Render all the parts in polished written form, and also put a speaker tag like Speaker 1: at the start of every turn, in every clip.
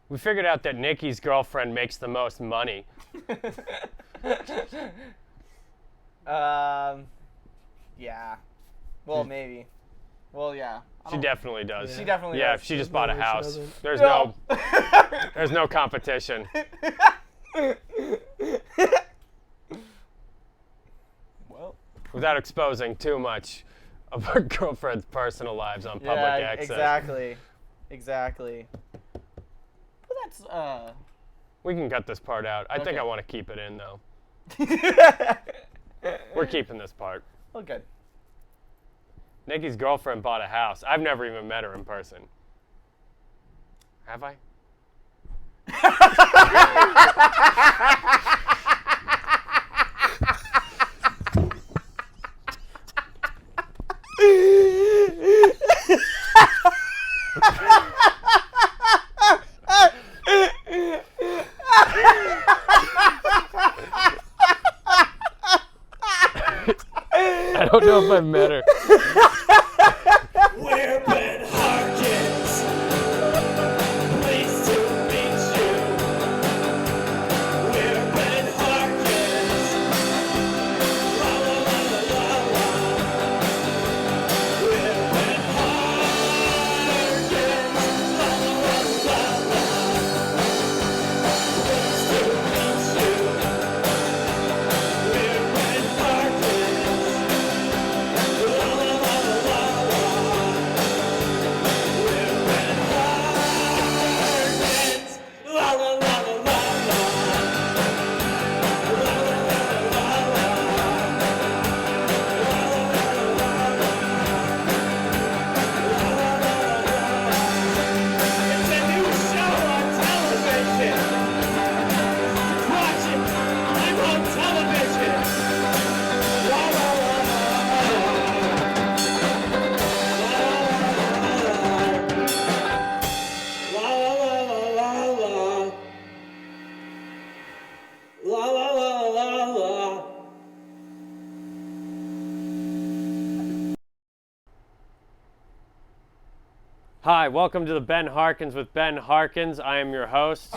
Speaker 1: We figured out that Nikki's girlfriend makes the most money.
Speaker 2: Yeah. Well, maybe. Well, yeah.
Speaker 1: She definitely does.
Speaker 2: She definitely
Speaker 1: Yeah,
Speaker 2: does.
Speaker 1: if she just bought a
Speaker 3: no way she
Speaker 1: house.
Speaker 3: doesn't.
Speaker 1: There's no competition.
Speaker 2: Well.
Speaker 1: Without exposing too much of our girlfriend's personal lives on public access.
Speaker 2: Exactly. But that's
Speaker 1: We can cut this part out. I think
Speaker 2: Okay.
Speaker 1: I want to keep it in though. We're keeping this part.
Speaker 2: well, good.
Speaker 1: Nikki's girlfriend bought a house. I've never even met her in person. Have I? I don't know if I've met her.
Speaker 4: We're Ben Harkins. Pleased to meet you. We're Ben Harkins. La la la la la la. We're Ben Harkins. La la la la la. Pleased to meet you. We're Ben Harkins. La la la la la la. We're Ben Harkins. La la la la la la. La la la la la la. It's a new show on television. Watch it. I'm on television. La la la la la. La la la la la la. La la la la la.
Speaker 1: Hi, welcome to the Ben Harkins with Ben Harkins. I am your host.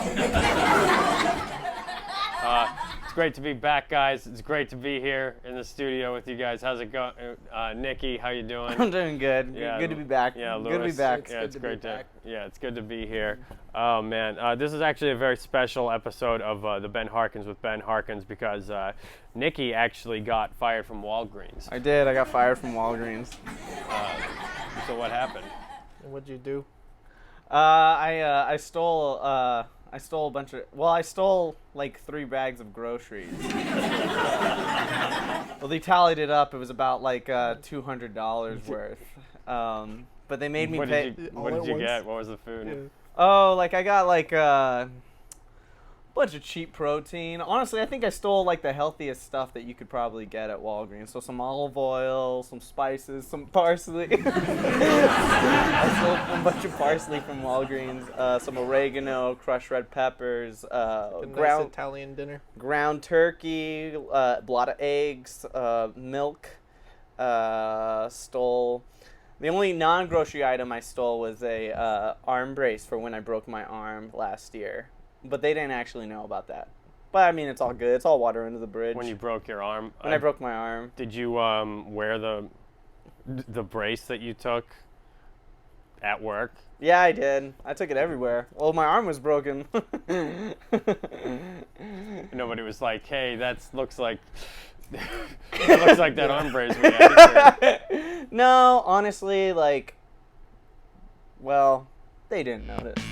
Speaker 1: It's great to be back, guys. It's great to be here in the studio with you guys. How's it going? Nikki, how you doing?
Speaker 2: I'm doing good.
Speaker 1: Yeah,
Speaker 2: Good to be back.
Speaker 1: Yeah,
Speaker 2: good to be
Speaker 1: Lewis.
Speaker 2: back.
Speaker 1: Yeah, it's
Speaker 3: good to
Speaker 1: great
Speaker 3: be back.
Speaker 1: it's good to be here. Oh man, this is actually a very special episode of the Ben Harkins with Ben Harkins because Nikki actually got fired from Walgreens.
Speaker 2: I did. I got fired from Walgreens.
Speaker 1: So what happened?
Speaker 3: What'd you do?
Speaker 2: I stole a bunch of. Well, I stole like 3 bags of groceries. Well, they tallied it up. It was about like $200 worth. But they made me
Speaker 1: What
Speaker 2: pay.
Speaker 1: did
Speaker 3: All
Speaker 1: what
Speaker 3: at
Speaker 1: did you
Speaker 3: once?
Speaker 1: get? What was the food?
Speaker 3: Yeah.
Speaker 2: Oh, like I got like a bunch of cheap protein. Honestly, I think I stole like the healthiest stuff that you could probably get at Walgreens. So some olive oil, some spices, some parsley. I stole a bunch of parsley from Walgreens. Some oregano, crushed red peppers,
Speaker 3: A nice
Speaker 2: ground
Speaker 3: Italian dinner.
Speaker 2: ground turkey, a lot of eggs, milk. Stole. The only non-grocery item I stole was a arm brace for when I broke my arm last year, but they didn't actually know about that. But I mean, it's all good. It's all water under the bridge.
Speaker 1: When you broke your arm?
Speaker 2: When I broke my arm.
Speaker 1: Did you wear the brace that you took at work?
Speaker 2: Yeah, I did. I took it everywhere. Well, my arm was broken.
Speaker 1: Nobody was like, "Hey, looks like that looks like that arm brace we had here."
Speaker 2: No, honestly, like, well, they didn't notice.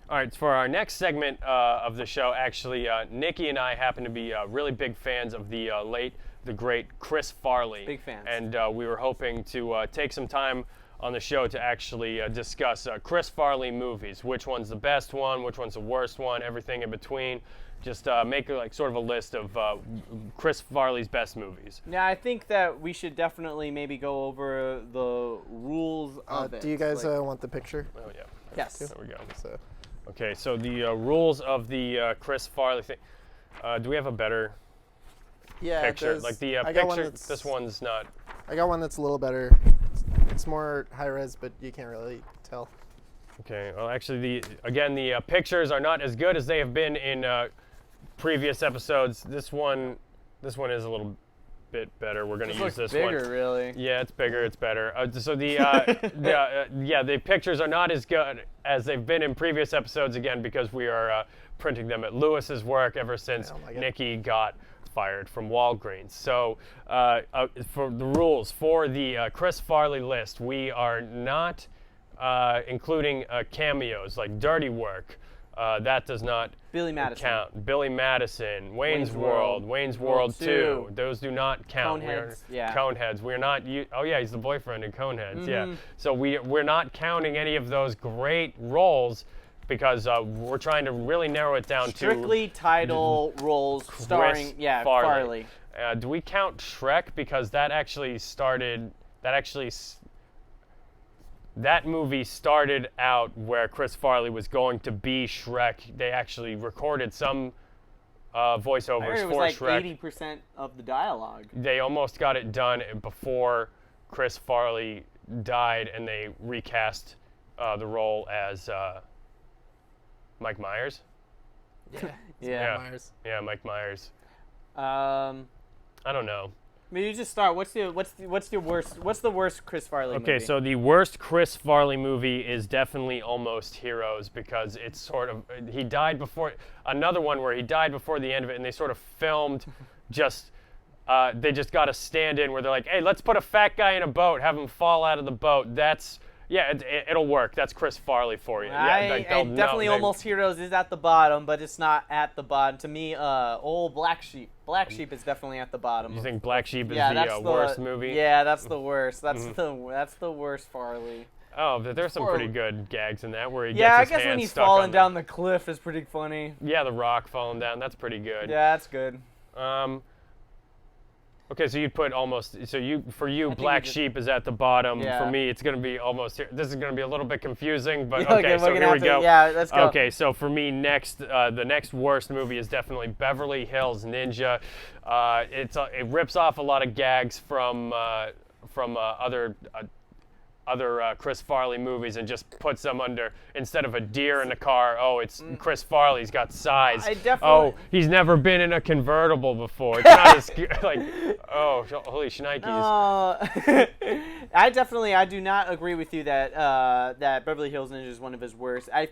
Speaker 1: All right, so for our next segment of the show, actually, Nikki and I happen to be really big fans of the great Chris Farley.
Speaker 2: Big fans.
Speaker 1: And we were hoping to take some time on the show to actually discuss Chris Farley movies. Which one's the best one? Which one's the worst one? Everything in between. Just make like sort of a list of Chris Farley's best movies.
Speaker 2: Yeah, I think that we should definitely maybe go over the rules of it.
Speaker 3: Do you guys
Speaker 2: Like-
Speaker 3: want the picture?
Speaker 1: Oh yeah.
Speaker 2: Yes.
Speaker 1: There we go.
Speaker 3: So,
Speaker 1: Okay, so the rules of the Chris Farley thing. Do we have a better
Speaker 3: yeah,
Speaker 1: picture?
Speaker 3: there's-
Speaker 1: Like the
Speaker 3: I got one
Speaker 1: picture.
Speaker 3: that's-
Speaker 1: This one's not.
Speaker 3: I got one that's a little better. It's more high res, but you can't really tell.
Speaker 1: Okay. Well, actually, the pictures are not as good as they have been in previous episodes. This one is a little bit better. We're going to use
Speaker 2: looks
Speaker 1: this
Speaker 2: bigger,
Speaker 1: one.
Speaker 2: really.
Speaker 1: Yeah, it's bigger. It's better. So the the pictures are not as good as they've been in previous episodes. Again, because we are printing them at Lewis's work ever since Nikki got fired from Walgreens. So for the rules for the Chris Farley list, we are not including cameos like Dirty Work. That does not
Speaker 2: Billy Madison.
Speaker 1: count. Billy Madison, Wayne's
Speaker 2: Wayne's
Speaker 1: World,
Speaker 2: World,
Speaker 1: Wayne's
Speaker 2: World
Speaker 1: World 2.
Speaker 2: 2.
Speaker 1: Those do not count.
Speaker 2: Coneheads, yeah.
Speaker 1: Coneheads. We are not. Oh yeah, he's the boyfriend in Coneheads. Yeah. So we're not counting any of those great roles because we're trying to really narrow it down
Speaker 2: Strictly title roles starring, Farley.
Speaker 1: Do we count Shrek because that actually started? That movie started out where Chris Farley was going to be Shrek. They actually recorded some
Speaker 2: I
Speaker 1: voiceovers
Speaker 2: heard it was
Speaker 1: for
Speaker 2: like
Speaker 1: Shrek.
Speaker 2: 80% of the dialogue.
Speaker 1: They almost got it done before Chris Farley died, and they recast the role as Mike Myers.
Speaker 2: Yeah.
Speaker 3: Myers.
Speaker 1: Yeah, Mike Myers.
Speaker 2: I
Speaker 1: I don't know.
Speaker 2: mean, you just start. What's the worst Chris Farley movie?
Speaker 1: Okay, so the worst Chris Farley movie is definitely Almost Heroes because it's sort of he died before another one where he died before the end of it, and they sort of filmed just they just got a stand-in where they're like, hey, let's put a fat guy in a boat, have him fall out of the boat. It'll work. That's Chris Farley for you.
Speaker 2: Definitely Almost Heroes is at the bottom, but it's not at the bottom. To me, old Black Sheep. Black Sheep is definitely at the bottom.
Speaker 1: You think Black Sheep is
Speaker 2: that's
Speaker 1: the worst movie?
Speaker 2: Yeah, that's the worst. That's the worst Farley.
Speaker 1: Oh, but there's some pretty good gags in that where he
Speaker 2: Yeah, I
Speaker 1: gets his
Speaker 2: guess when
Speaker 1: hand
Speaker 2: he's
Speaker 1: stuck
Speaker 2: falling
Speaker 1: on
Speaker 2: down the cliff is pretty funny.
Speaker 1: Yeah, the rock falling down. That's pretty good.
Speaker 2: Yeah, that's good.
Speaker 1: Okay, so you'd put almost. So for you,
Speaker 2: think
Speaker 1: Black
Speaker 2: we just-
Speaker 1: Sheep is at the bottom.
Speaker 2: Yeah.
Speaker 1: For me, it's going to be Almost. This is going to be a little bit confusing, but
Speaker 2: Yeah,
Speaker 1: okay.
Speaker 2: we're
Speaker 1: So
Speaker 2: gonna
Speaker 1: here we
Speaker 2: have to-
Speaker 1: go.
Speaker 2: yeah, let's go.
Speaker 1: Okay, so for me, the next worst movie is definitely Beverly Hills Ninja. It rips off a lot of gags from other Chris Farley movies and just puts them under, instead of a deer in a car, it's Chris Farley's got size.
Speaker 2: I definitely-
Speaker 1: He's never been in a convertible before. It's not as like, holy shnikes.
Speaker 2: I do not agree with you that Beverly Hills Ninja is one of his worst. I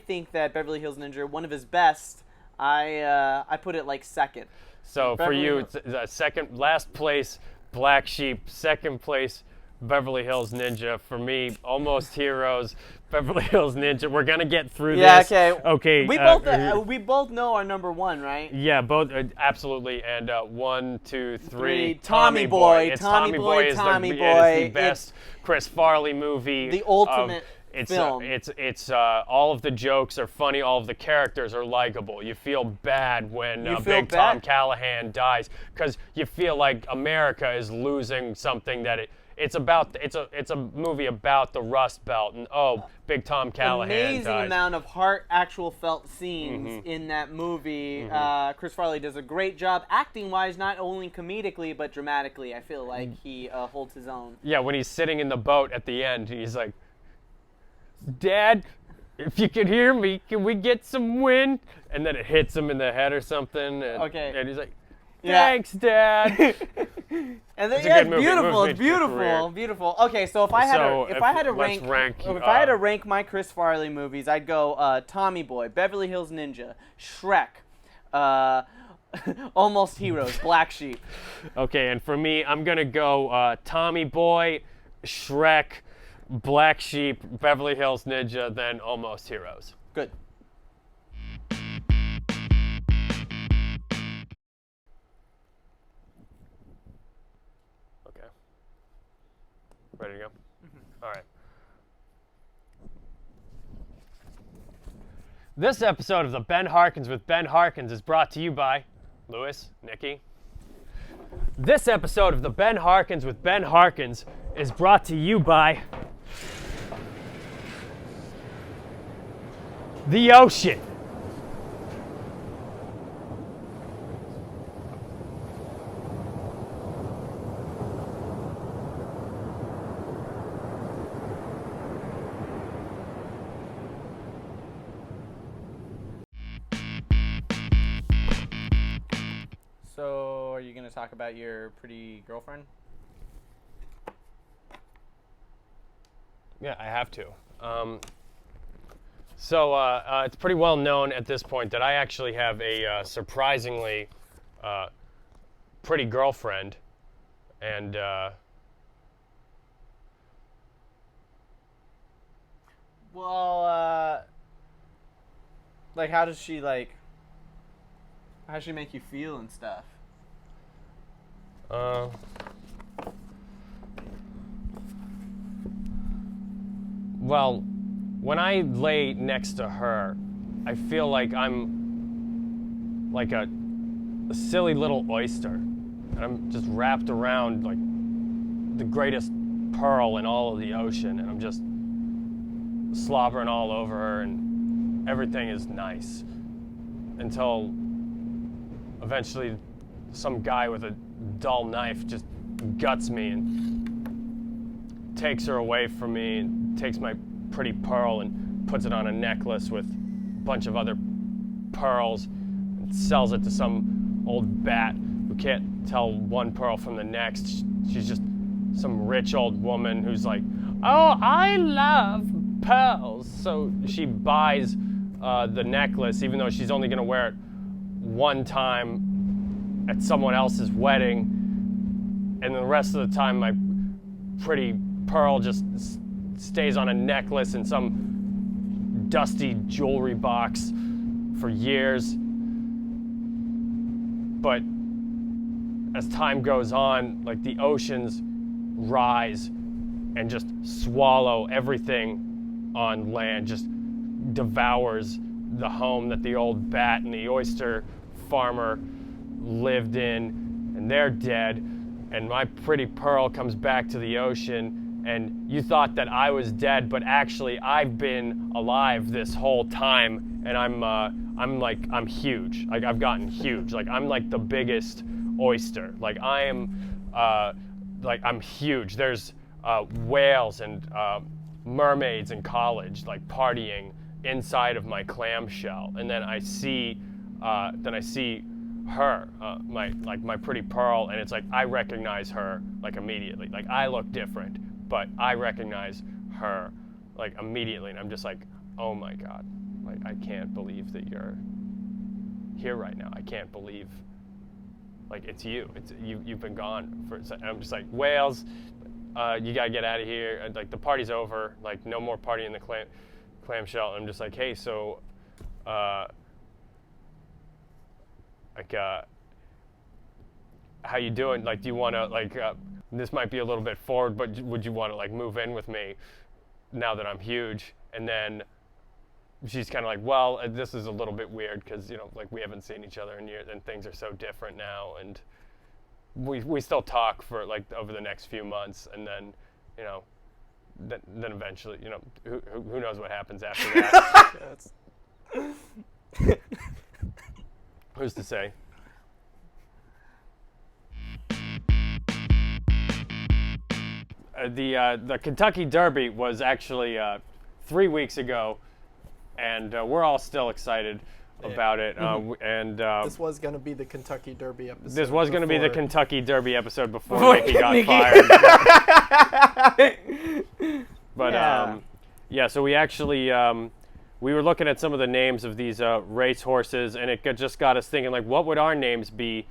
Speaker 2: think that Beverly Hills Ninja, one of his best. I put it like second.
Speaker 1: So for
Speaker 2: Beverly
Speaker 1: you,
Speaker 2: Hills-
Speaker 1: it's last place, Black Sheep, second place, Beverly Hills Ninja. For me, Almost Heroes, Beverly Hills Ninja. We're gonna get through this.
Speaker 2: Okay.
Speaker 1: Okay.
Speaker 2: We both know our number one, right?
Speaker 1: Yeah, both absolutely. And 1, 2, 3.
Speaker 2: Three, Tommy Boy.
Speaker 1: It's
Speaker 2: Tommy Boy,
Speaker 1: is
Speaker 2: Tommy
Speaker 1: the,
Speaker 2: Boy.
Speaker 1: It is the best Chris Farley movie.
Speaker 2: The ultimate film.
Speaker 1: It's all of the jokes are funny. All of the characters are likable. You feel bad when
Speaker 2: You feel
Speaker 1: Big Tom
Speaker 2: bad?
Speaker 1: Callahan dies because you feel like America is losing something that it's a movie about the Rust Belt and Big Tom Callahan
Speaker 2: Amazing
Speaker 1: dies.
Speaker 2: amount of actual felt scenes in that movie. Chris Farley does a great job acting-wise, not only comedically but dramatically. I feel like he holds his own.
Speaker 1: Yeah, when he's sitting in the boat at the end, he's like, Dad, if you can hear me, can we get some wind? And then it hits him in the head or something. And he's like, thanks, Dad.
Speaker 2: And then
Speaker 1: It's a good
Speaker 2: it's
Speaker 1: movie.
Speaker 2: beautiful.
Speaker 1: It
Speaker 2: It's
Speaker 1: moves me to
Speaker 2: beautiful.
Speaker 1: career.
Speaker 2: Beautiful. Okay, so if I had to
Speaker 1: let's
Speaker 2: rank my Chris Farley movies, I'd go Tommy Boy, Beverly Hills Ninja, Shrek, Almost Heroes, Black Sheep.
Speaker 1: Okay, and for me, I'm gonna go Tommy Boy, Shrek, Black Sheep, Beverly Hills Ninja, then Almost Heroes.
Speaker 2: Good.
Speaker 1: Okay. Ready to go? All right. This episode of the Ben Harkins with Ben Harkins is brought to you by Lewis, Nikki. This episode of the Ben Harkins with Ben Harkins is brought to you by the ocean.
Speaker 2: to talk about your pretty girlfriend?
Speaker 1: Yeah, I have to. So it's pretty well known at this point that I actually have a surprisingly pretty girlfriend, and
Speaker 2: Well, like, how does she make you feel and stuff?
Speaker 1: Well, when I lay next to her, I feel like I'm like a silly little oyster. And I'm just wrapped around like the greatest pearl in all of the ocean, and I'm just slobbering all over her, and everything is nice. Until eventually some guy with a dull knife just guts me and takes her away from me and takes my pretty pearl and puts it on a necklace with a bunch of other pearls and sells it to some old bat who can't tell one pearl from the next. She's just some rich old woman who's like, oh, I love pearls. So she buys the necklace, even though she's only going to wear it one time at someone else's wedding. And the rest of the time, my pretty pearl just stays on a necklace in some dusty jewelry box for years. But as time goes on, like the oceans rise and just swallow everything on land, just devours the home that the old bat and the oyster farmer lived in, and they're dead. And my pretty pearl comes back to the ocean, and you thought that I was dead, but actually I've been alive this whole time, and I'm huge. Like, I've gotten huge. Like, I'm like the biggest oyster. Like, I'm huge. There's whales and mermaids in college, like partying inside of my clamshell, and then I see her, my pretty pearl, and it's like I recognize her like immediately. Like, I look different, but I recognize her like immediately, and I'm just like, oh my God, like I can't believe that you're here right now. I can't believe, like, it's you. You've been gone for. And I'm just like, whales, you gotta get out of here. And, like, the party's over. Like, no more party in the clamshell. And I'm just like, hey, so, how you doing? Like, do you want to, like, this might be a little bit forward, but would you want to, like, move in with me now that I'm huge? And then she's kind of like, well, this is a little bit weird because, you know, like, we haven't seen each other in years and things are so different now. And we still talk for, like, over the next few months. And then, you know, then eventually, you know, who knows what happens after that. Who's to say? The Kentucky Derby was actually 3 weeks ago, and we're all still excited about it.
Speaker 3: This was going to be the Kentucky Derby episode.
Speaker 1: This was going to be the Kentucky Derby episode before Nikki got
Speaker 2: Nikki.
Speaker 1: fired. But
Speaker 2: Yeah.
Speaker 1: So we actually we were looking at some of the names of these racehorses, and it just got us thinking, like, what would our names be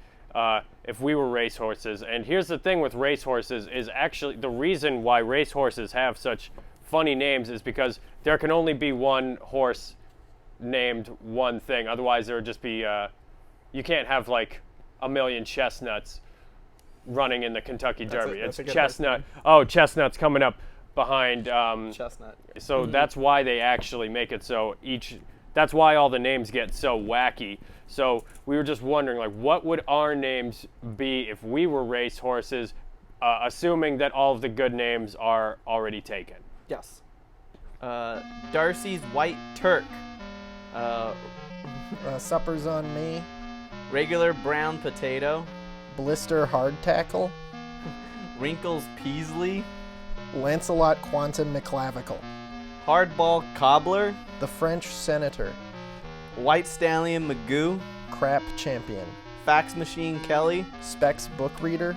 Speaker 1: if we were racehorses? And here's the thing with racehorses is actually the reason why racehorses have such funny names is because there can only be one horse named one thing. Otherwise, there would just be you can't have like a million chestnuts running in the Kentucky Derby.
Speaker 3: That's a
Speaker 1: It's
Speaker 3: good
Speaker 1: chestnut. Oh, chestnuts coming up behind.
Speaker 2: Chestnut.
Speaker 1: So that's why they actually make it so that's why all the names get so wacky. So we were just wondering, like, what would our names be if we were race horses, assuming that all of the good names are already taken?
Speaker 2: Yes. Darcy's White Turk.
Speaker 3: Supper's on me.
Speaker 2: Regular Brown Potato.
Speaker 3: Blister Hard Tackle.
Speaker 2: Wrinkles Peasley.
Speaker 3: Lancelot Quantum McClavicle.
Speaker 2: Hardball Cobbler.
Speaker 3: The French Senator.
Speaker 2: White Stallion Magoo.
Speaker 3: Crap Champion.
Speaker 2: Fax Machine Kelly.
Speaker 3: Specs book reader.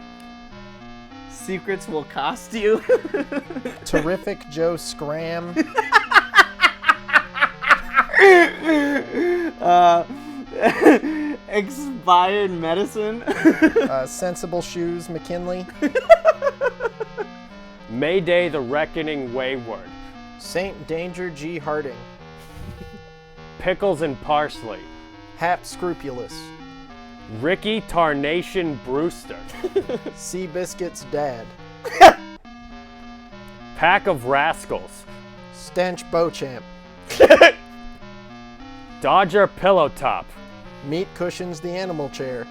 Speaker 2: Secrets will cost you.
Speaker 3: Terrific Joe Scram.
Speaker 2: Expired medicine.
Speaker 3: Sensible Shoes McKinley.
Speaker 1: Mayday the Reckoning Wayward.
Speaker 3: Saint Danger G. Harding.
Speaker 1: Pickles and Parsley.
Speaker 3: Hap Scrupulous.
Speaker 1: Ricky Tarnation Brewster.
Speaker 3: Seabiscuit's dad.
Speaker 1: Pack of Rascals.
Speaker 3: Stench Beauchamp.
Speaker 1: Dodger Pillow Top.
Speaker 3: Meat Cushions the Animal Chair.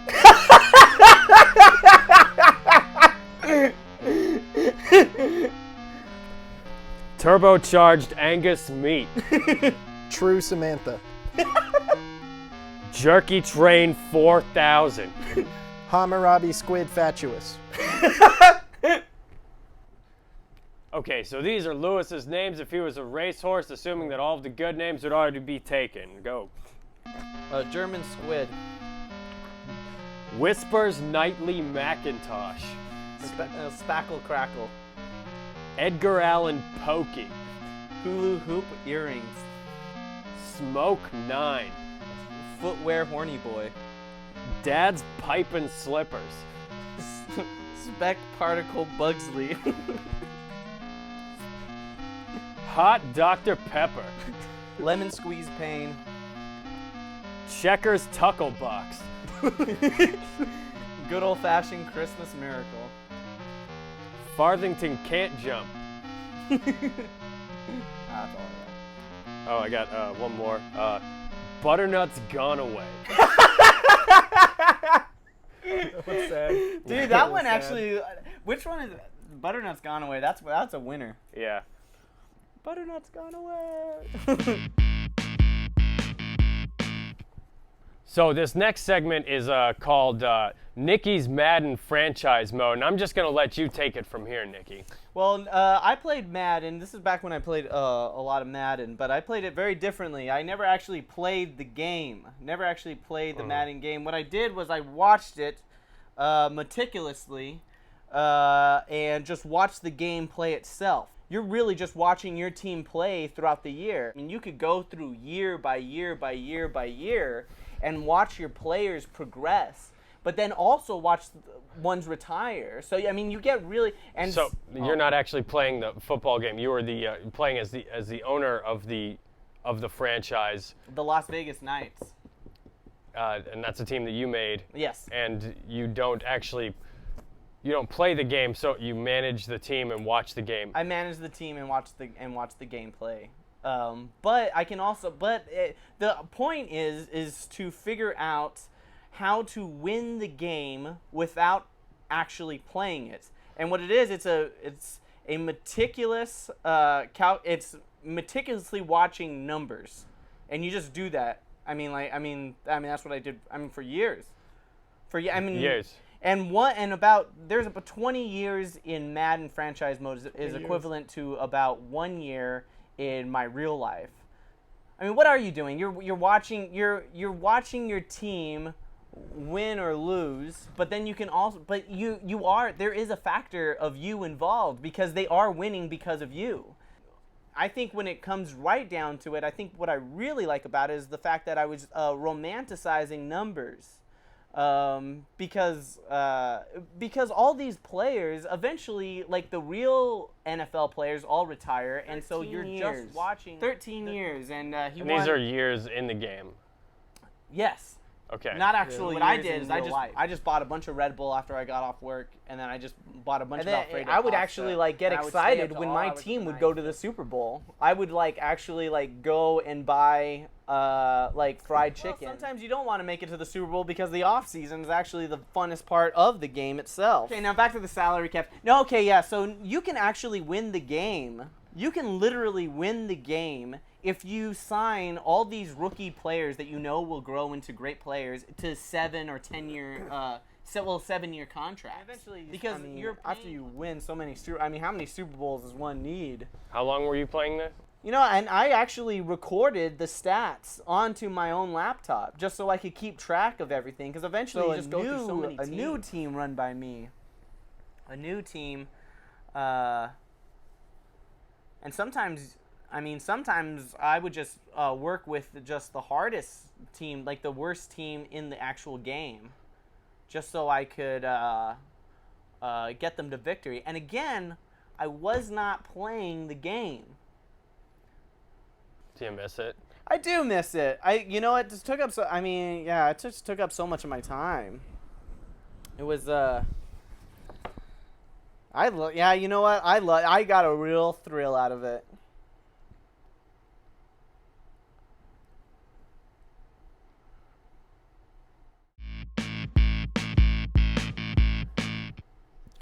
Speaker 1: Turbocharged Angus Meat.
Speaker 3: True Samantha.
Speaker 1: Jerky Train 4000.
Speaker 3: Hammurabi Squid Fatuous.
Speaker 1: Okay, so these are Lewis's names if he was a racehorse, assuming that all of the good names would already be taken. Go.
Speaker 2: German squid.
Speaker 1: Whispers Nightly Macintosh.
Speaker 2: Spackle crackle.
Speaker 1: Edgar Allan Pokey.
Speaker 2: Hulu hoop earrings.
Speaker 1: Smoke 9.
Speaker 2: Footwear horny boy.
Speaker 1: Dad's Pipin' Slippers.
Speaker 2: Speck particle Bugsley.
Speaker 1: Hot Dr. Pepper.
Speaker 2: Lemon squeeze pain.
Speaker 1: Checkers Tuckle Box.
Speaker 2: Good old fashioned Christmas miracle.
Speaker 1: Farthington Can't Jump.
Speaker 2: That's all I got.
Speaker 1: Oh, I got one more. Butternut's Gone Away.
Speaker 3: What's that?
Speaker 2: Dude, that one actually. Which one is Butternut's Gone Away? That's a winner.
Speaker 1: Yeah.
Speaker 2: Butternut's Gone Away.
Speaker 1: So this next segment is called Nikki's Madden Franchise Mode, and I'm just going to let you take it from here, Nikki.
Speaker 2: Well, I played Madden. This is back when I played a lot of Madden, but I played it very differently. I never actually played the game. Never actually played the Madden game. What I did was I watched it meticulously and just watched the game play itself. You're really just watching your team play throughout the year. I mean, you could go through year by year by year by year and watch your players progress, but then also watch ones retire. So I mean, you get really and
Speaker 1: so you're not actually playing the football game. You were the playing as the owner of the franchise.
Speaker 2: The Las Vegas Knights.
Speaker 1: And that's a team that you made.
Speaker 2: Yes.
Speaker 1: And you don't play the game, so you manage the team and watch the game.
Speaker 2: I manage the team and watch the game play. But I can also. The point is to figure out how to win the game without actually playing it. And what it is, it's a meticulous. It's meticulously watching numbers, and you just do that. I mean, that's what I did. I mean, for years.
Speaker 1: Years.
Speaker 2: There's about 20 years in Madden franchise mode is equivalent to about 1 year in my real life. I mean, what are you doing? You're watching your team win or lose, but then you can also there is a factor of you involved because they are winning because of you. I think when it comes right down to it, I think what I really like about it is the fact that I was romanticizing numbers. Because all these players eventually, like the real NFL players, all retire, and so you're just watching 13 years, and
Speaker 1: these are years in the game.
Speaker 2: Yes.
Speaker 1: Okay.
Speaker 2: Not actually. What I did is I just bought a bunch of Red Bull after I got off work, and then I just bought a bunch of Alfredo pasta. I would actually get excited when my team would go to the Super Bowl. I would actually go and buy fried chicken. Well, sometimes you don't want to make it to the Super Bowl because the off season is actually the funnest part of the game itself. Okay, now back to the salary cap. No, okay, yeah. So you can actually win the game. You can literally win the game if you sign all these rookie players that you know will grow into great players to 7 or 10 year 7-year contracts. Eventually, because after you win so many how many Super Bowls does one need?
Speaker 1: How long were you playing this?
Speaker 2: You know, and I actually recorded the stats onto my own laptop just so I could keep track of everything. Because eventually,
Speaker 5: So
Speaker 2: you
Speaker 5: just go through so many
Speaker 2: a new
Speaker 5: teams.
Speaker 2: team run by me, a new team, and sometimes I would just work with just the hardest team, like the worst team in the actual game, just so I could get them to victory. And again, I was not playing the game.
Speaker 1: Do you miss it?
Speaker 2: I do miss it. You know, it just took up it just took up so much of my time. It was, you know what? I got a real thrill out of it.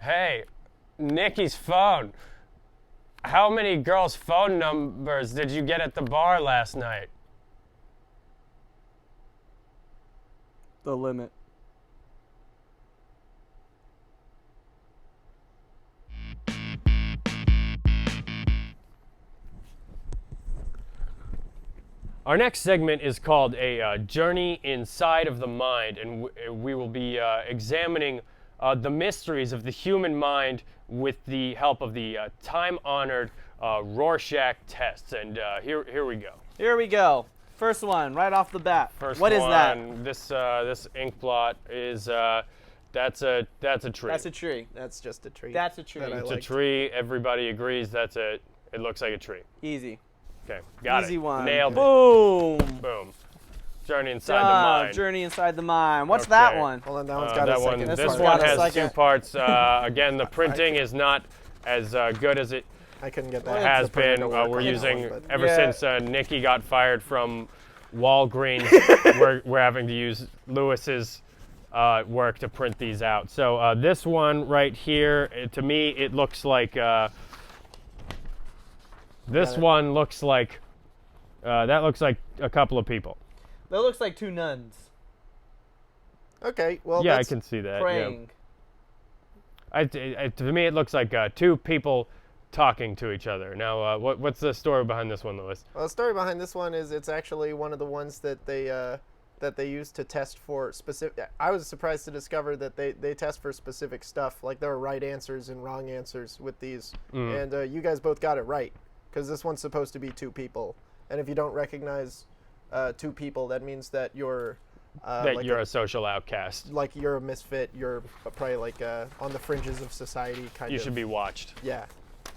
Speaker 1: Hey, Nikki's phone. How many girls' phone numbers did you get at the bar last night?
Speaker 2: The limit.
Speaker 1: Our next segment is called a Journey Inside of the Mind, and we will be examining the mysteries of the human mind with the help of the time-honored Rorschach tests. And here we go.
Speaker 2: Here we go. First one, right off the bat.
Speaker 1: First
Speaker 2: What is that?
Speaker 1: one, this ink blot is that's a tree.
Speaker 2: That's a tree.
Speaker 3: That's just a tree.
Speaker 2: That's a tree.
Speaker 3: That I
Speaker 1: It's
Speaker 3: liked.
Speaker 1: a tree. Everybody agrees that's it. It looks like a tree.
Speaker 2: Easy.
Speaker 1: Okay, got
Speaker 2: Easy
Speaker 1: it.
Speaker 2: one.
Speaker 1: Nailed it.
Speaker 2: Boom.
Speaker 1: Boom. Journey inside the mind.
Speaker 2: Journey inside the mind. What's that
Speaker 1: Okay.
Speaker 2: one?
Speaker 3: Hold on, that one's got a
Speaker 1: That one.
Speaker 3: second.
Speaker 2: This
Speaker 1: This
Speaker 2: one's
Speaker 1: one
Speaker 2: got a
Speaker 1: has
Speaker 2: second.
Speaker 1: two parts. Again, the printing is not as good as it
Speaker 3: I couldn't get that.
Speaker 1: has
Speaker 3: the printer
Speaker 1: been.
Speaker 3: to work
Speaker 1: We're
Speaker 3: on this
Speaker 1: using
Speaker 3: one, but-
Speaker 1: ever
Speaker 2: Yeah.
Speaker 1: since Nikki got fired from Walgreens. we're having to use Lewis's work to print these out. So this one right here, to me, it looks like. This one looks like. That looks like a couple of people.
Speaker 2: That looks like two nuns
Speaker 3: Okay, well,
Speaker 1: Yeah, I
Speaker 3: that's,
Speaker 1: can see that.
Speaker 2: praying.
Speaker 1: Yeah. To me, it looks like two people talking to each other. Now, what's the story behind this one, Lewis?
Speaker 3: Well, the story behind this one is it's actually one of the ones that they use to test for specific. I was surprised to discover that they test for specific stuff. Like there are right answers and wrong answers with these, and you guys both got it right because this one's supposed to be two people. And if you don't recognize two people, that means that you're
Speaker 1: That you're a social outcast.
Speaker 3: like you're a misfit. You're probably like on the fringes of society, kind
Speaker 1: You
Speaker 3: of.
Speaker 1: should be watched.
Speaker 3: Yeah.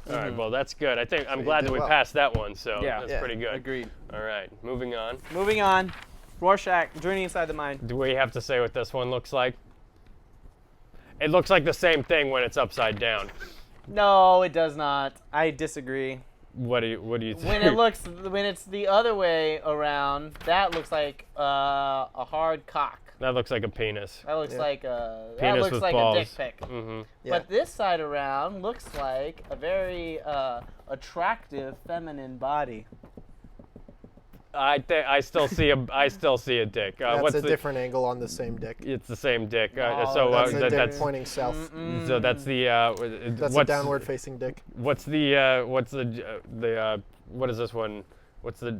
Speaker 1: All right, well, that's good. I'm
Speaker 3: you
Speaker 1: glad
Speaker 3: did
Speaker 1: that we
Speaker 3: well.
Speaker 1: passed that one, so
Speaker 2: Yeah.
Speaker 1: that's
Speaker 3: Yeah.
Speaker 1: pretty good.
Speaker 2: Agreed.
Speaker 1: All right, moving on.
Speaker 2: Moving on. Rorschach, Journey Inside the Mind.
Speaker 1: Do we have to say what this one looks like? It looks like the same thing when it's upside down.
Speaker 2: No, it does not. I disagree.
Speaker 1: What do you think?
Speaker 2: When it's the other way around, that looks like a hard cock.
Speaker 1: That looks like a penis.
Speaker 2: That looks
Speaker 3: Yeah.
Speaker 2: like a
Speaker 1: Penis
Speaker 2: looks
Speaker 1: with
Speaker 2: like
Speaker 1: balls.
Speaker 2: a dick pic.
Speaker 1: Mm-hmm.
Speaker 3: Yeah.
Speaker 2: But this side around looks like a very attractive feminine body.
Speaker 1: I still see a dick.
Speaker 3: That's
Speaker 1: what's
Speaker 3: a
Speaker 1: the,
Speaker 3: different angle on the same dick.
Speaker 1: It's the same dick.
Speaker 2: No,
Speaker 1: So
Speaker 3: That's a dick
Speaker 1: that's
Speaker 3: pointing south.
Speaker 1: so that's the
Speaker 3: That's a
Speaker 1: what's
Speaker 3: downward-facing dick.
Speaker 1: what is this one? What's the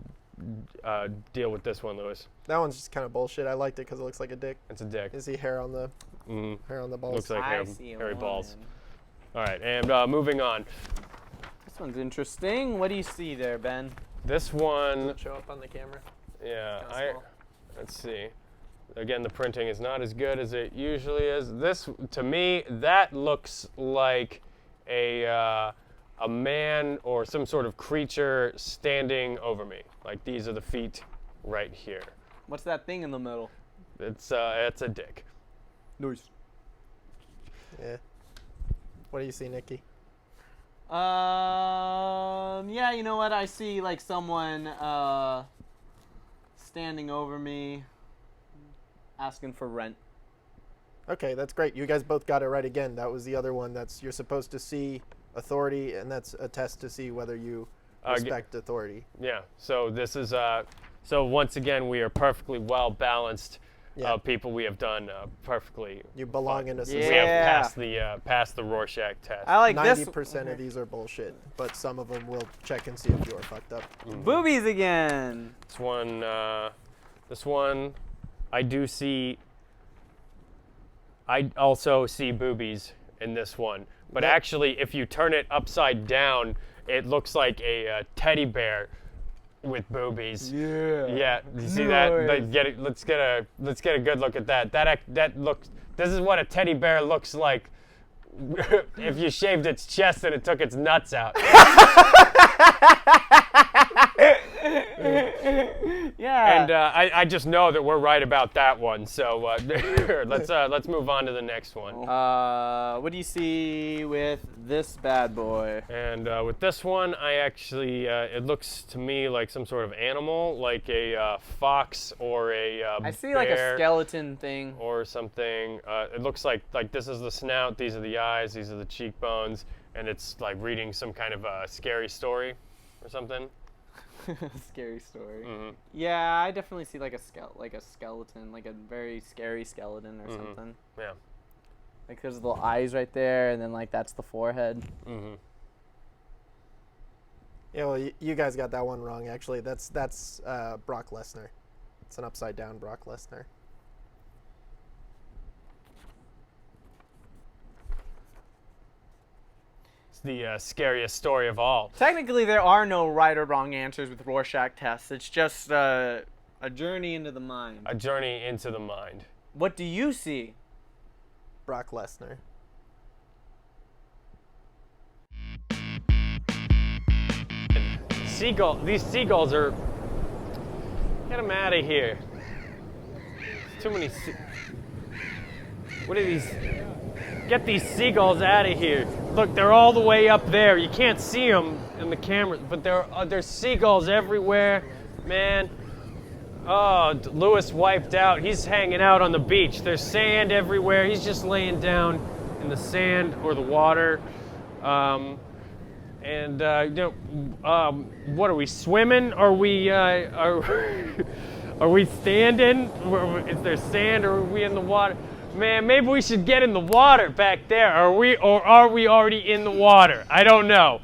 Speaker 1: deal with this one, Lewis?
Speaker 3: That one's just kind of bullshit. I liked it because it looks like a dick.
Speaker 1: It's a dick.
Speaker 3: You see hair on the balls.
Speaker 1: Looks like
Speaker 2: I see a
Speaker 1: hairy balls.
Speaker 2: woman.
Speaker 1: All right, and moving on.
Speaker 2: This one's interesting. What do you see there, Ben?
Speaker 1: This one,
Speaker 3: Show up on the camera.
Speaker 1: yeah,
Speaker 3: Kinda small.
Speaker 1: let's see. Again, the printing is not as good as it usually is. This, to me, that looks like a man or some sort of creature standing over me. Like these are the feet right here.
Speaker 2: What's that thing in the middle?
Speaker 1: It's a dick.
Speaker 2: Nice.
Speaker 3: Yeah. What do you see, Nikki?
Speaker 2: Yeah, you know what? I see like someone standing over me, asking for rent.
Speaker 3: Okay, that's great. You guys both got it right again. That was the other one. That's you're supposed to see authority, and that's a test to see whether you respect authority.
Speaker 1: Yeah. So this is so once again we are perfectly well balanced
Speaker 3: Yeah.
Speaker 1: people we have done perfectly.
Speaker 3: You belong in a
Speaker 2: Yeah.
Speaker 3: society.
Speaker 1: We have passed the Rorschach test.
Speaker 2: I like this.
Speaker 3: 90% of these are bullshit, but some of them will check and see if you are fucked up.
Speaker 2: Boobies again.
Speaker 1: This one, I do see. I also see boobies in this one, but
Speaker 3: Yep.
Speaker 1: actually, if you turn it upside down, it looks like a teddy bear with boobies.
Speaker 2: Yeah.
Speaker 1: Yeah, you see that?
Speaker 2: Nice.
Speaker 1: Let's get a good look at that. That looks. This is what a teddy bear looks like if you shaved its chest and it took its nuts out.
Speaker 2: Yeah.
Speaker 1: And I just know that we're right about that one. So let's move on to the next one.
Speaker 2: What do you see with this bad boy?
Speaker 1: And with this one, I actually it looks to me like some sort of animal, like a fox or a
Speaker 2: I see like a
Speaker 1: bear
Speaker 2: skeleton thing.
Speaker 1: or something. It looks like this is the snout, these are the eyes, these are the cheekbones, and it's like reading some kind of a scary story or something.
Speaker 2: Scary story.
Speaker 1: Mm-hmm.
Speaker 2: Yeah, I definitely see like a skeleton, like a very scary skeleton or something.
Speaker 1: Yeah.
Speaker 2: Like there's little eyes right there, and then like that's the forehead.
Speaker 1: Mm-hmm.
Speaker 3: Yeah, well, you guys got that one wrong. Actually, that's Brock Lesnar. It's an upside down Brock Lesnar.
Speaker 1: It's the scariest story of all.
Speaker 2: Technically, there are no right or wrong answers with Rorschach tests. It's just a journey into the mind.
Speaker 1: A journey into the mind.
Speaker 2: What do you see?
Speaker 3: Brock Lesnar.
Speaker 1: These seagulls are. Get them out of here. There's too many. What are these? Get these seagulls out of here. Look, they're all the way up there. You can't see them in the camera, but there's seagulls everywhere, man. Oh, Lewis wiped out. He's hanging out on the beach. There's sand everywhere. He's just laying down in the sand or the water. What are we swimming? Are we are we standing? Is there sand or are we in the water? Man, maybe we should get in the water back there. Are we already in the water? I don't know.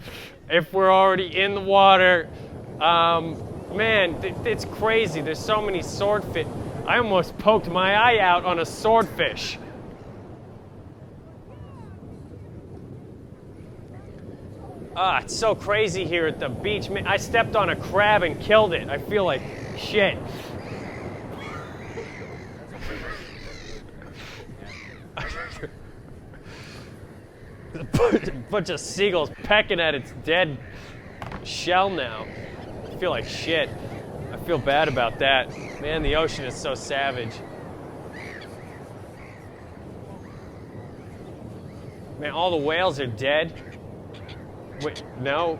Speaker 1: If we're already in the water, man, it's crazy. There's so many swordfish. I almost poked my eye out on a swordfish. It's so crazy here at the beach. Man, I stepped on a crab and killed it. I feel like shit. A bunch of seagulls pecking at its dead shell now. I feel like shit. I feel bad about that. Man, the ocean is so savage. Man, all the whales are dead. Wait, no.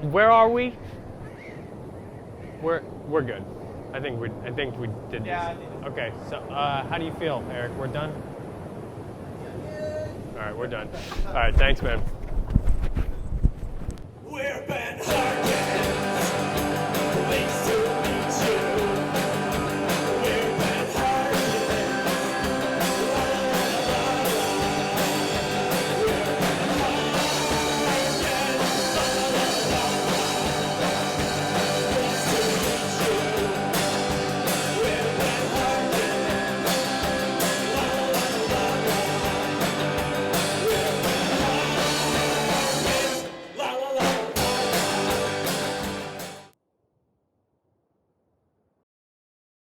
Speaker 1: Where are we? We're good. I think we did this.
Speaker 2: Yeah.
Speaker 1: Okay. So, how do you feel, Eric? We're done. All right, we're done. All right, thanks, man.
Speaker 4: We're bad.